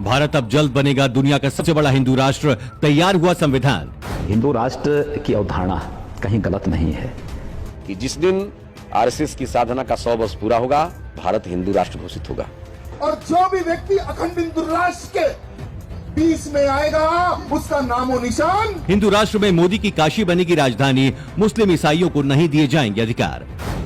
भारत अब जल्द बनेगा दुनिया का सबसे बड़ा हिंदू राष्ट्र, तैयार हुआ संविधान। हिंदू राष्ट्र की अवधारणा कहीं गलत नहीं है कि जिस दिन आरएसएस की साधना का 100 वर्ष पूरा होगा, भारत हिंदू राष्ट्र घोषित होगा। और जो भी व्यक्ति अखंड हिंदू राष्ट्र के बीच में आएगा, उसका नामो निशान। हिंदू राष्ट्र में मोदी की काशी बनेगी राजधानी, मुस्लिम ईसाइयों को नहीं दिए जाएंगे अधिकार।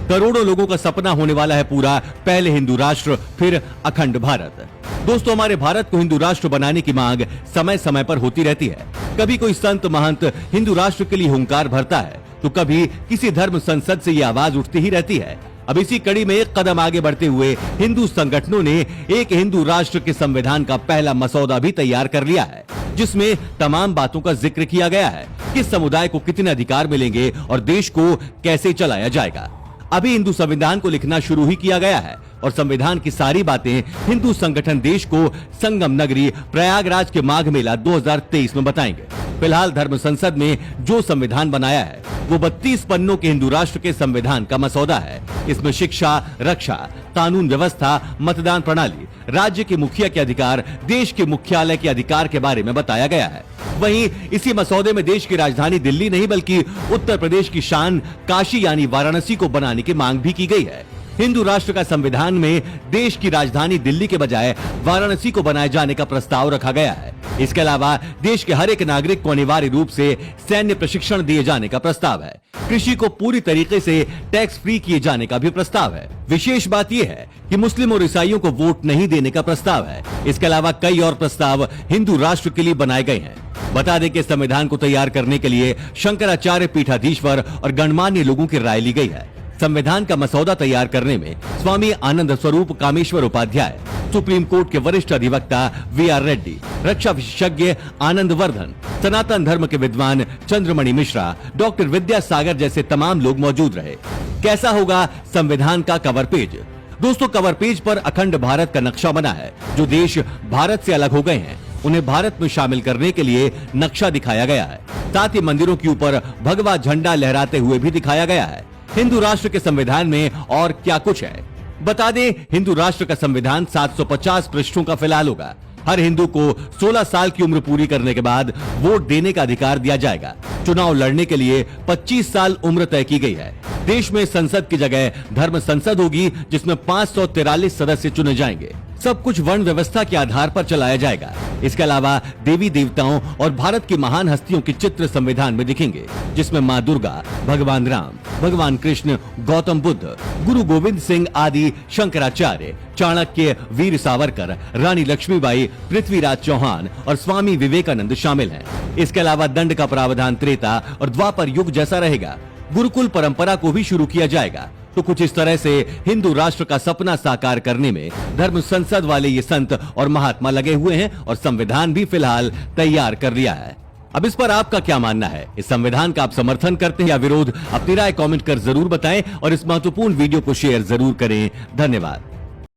करोड़ों लोगों का सपना होने वाला है पूरा, पहले हिंदू राष्ट्र फिर अखंड भारत। दोस्तों, हमारे भारत को हिंदू राष्ट्र बनाने की मांग समय समय पर होती रहती है। कभी कोई संत महंत हिंदू राष्ट्र के लिए हुंकार भरता है, तो कभी किसी धर्म संसद से ये आवाज उठती ही रहती है। अब इसी कड़ी में एक कदम आगे बढ़ते हुए हिंदू संगठनों ने एक हिंदू राष्ट्र के संविधान का पहला मसौदा भी तैयार कर लिया है, जिसमें तमाम बातों का जिक्र किया गया है। किस समुदाय को कितने अधिकार मिलेंगे और देश को कैसे चलाया जाएगा। अभी हिंदू संविधान को लिखना शुरू ही किया गया है और संविधान की सारी बातें हिंदू संगठन देश को संगम नगरी प्रयागराज के माघ मेला 2023 में बताएंगे। फिलहाल धर्म संसद में जो संविधान बनाया है वो 32 पन्नों के हिंदू राष्ट्र के संविधान का मसौदा है। इसमें शिक्षा, रक्षा, कानून व्यवस्था, मतदान प्रणाली, राज्य के मुखिया के अधिकार, देश के मुख्यालय के अधिकार के बारे में बताया गया है। वहीं इसी मसौदे में देश की राजधानी दिल्ली नहीं बल्कि उत्तर प्रदेश की शान काशी यानी वाराणसी को बनाने की मांग भी की गई है। हिंदू राष्ट्र का संविधान में देश की राजधानी दिल्ली के बजाय वाराणसी को बनाए जाने का प्रस्ताव रखा गया है। इसके अलावा देश के हर एक नागरिक को अनिवार्य रूप से सैन्य प्रशिक्षण दिए जाने का प्रस्ताव है। कृषि को पूरी तरीके से टैक्स फ्री किए जाने का भी प्रस्ताव है। विशेष बात यह है कि मुस्लिम और ईसाइयों को वोट नहीं देने का प्रस्ताव है। इसके अलावा कई और प्रस्ताव हिंदू राष्ट्र के लिए बनाए गए हैं। बता दें कि संविधान को तैयार करने के लिए शंकराचार्य पीठाधीश्वर और गणमान्य लोगों की राय ली गई है। संविधान का मसौदा तैयार करने में स्वामी आनंद स्वरूप कामेश्वर उपाध्याय, सुप्रीम कोर्ट के वरिष्ठ अधिवक्ता VR रेड्डी, रक्षा विशेषज्ञ आनंद वर्धन, सनातन धर्म के विद्वान चंद्रमणि मिश्रा, डॉक्टर विद्यासागर जैसे तमाम लोग मौजूद रहे। कैसा होगा संविधान का कवर पेज? दोस्तों, कवर पेज पर अखंड भारत का नक्शा बना है। जो देश भारत से अलग हो गए हैं उन्हें भारत में शामिल करने के लिए नक्शा दिखाया गया है। साथ ही मंदिरों के ऊपर भगवा झंडा लहराते हुए भी दिखाया गया है। हिंदू राष्ट्र के संविधान में और क्या कुछ है बता दें। हिंदू राष्ट्र का संविधान 750 पृष्ठों का फिलहाल होगा। हर हिंदू को 16 साल की उम्र पूरी करने के बाद वोट देने का अधिकार दिया जाएगा। चुनाव लड़ने के लिए 25 साल उम्र तय की गई है। देश में संसद की जगह धर्म संसद होगी, जिसमें 543 सदस्य चुने जाएंगे। सब कुछ वर्ण व्यवस्था के आधार पर चलाया जाएगा। इसके अलावा देवी देवताओं और भारत की महान हस्तियों के चित्र संविधान में दिखेंगे, जिसमें माँ दुर्गा, भगवान राम, भगवान कृष्ण, गौतम बुद्ध, गुरु गोविंद सिंह आदि, शंकराचार्य, चाणक्य, वीर सावरकर, रानी लक्ष्मीबाई, पृथ्वीराज चौहान और स्वामी विवेकानंद शामिल हैं। इसके अलावा दंड का प्रावधान त्रेता और द्वापर युग जैसा रहेगा। गुरुकुल परंपरा को भी शुरू किया जाएगा। तो कुछ इस तरह से हिंदू राष्ट्र का सपना साकार करने में धर्म संसद वाले ये संत और महात्मा लगे हुए हैं और संविधान भी फिलहाल तैयार कर लिया है। अब इस पर आपका क्या मानना है? इस संविधान का आप समर्थन करते हैं या विरोध? अपनी राय कमेंट कर जरूर बताएं और इस महत्वपूर्ण वीडियो को शेयर जरूर करें। धन्यवाद।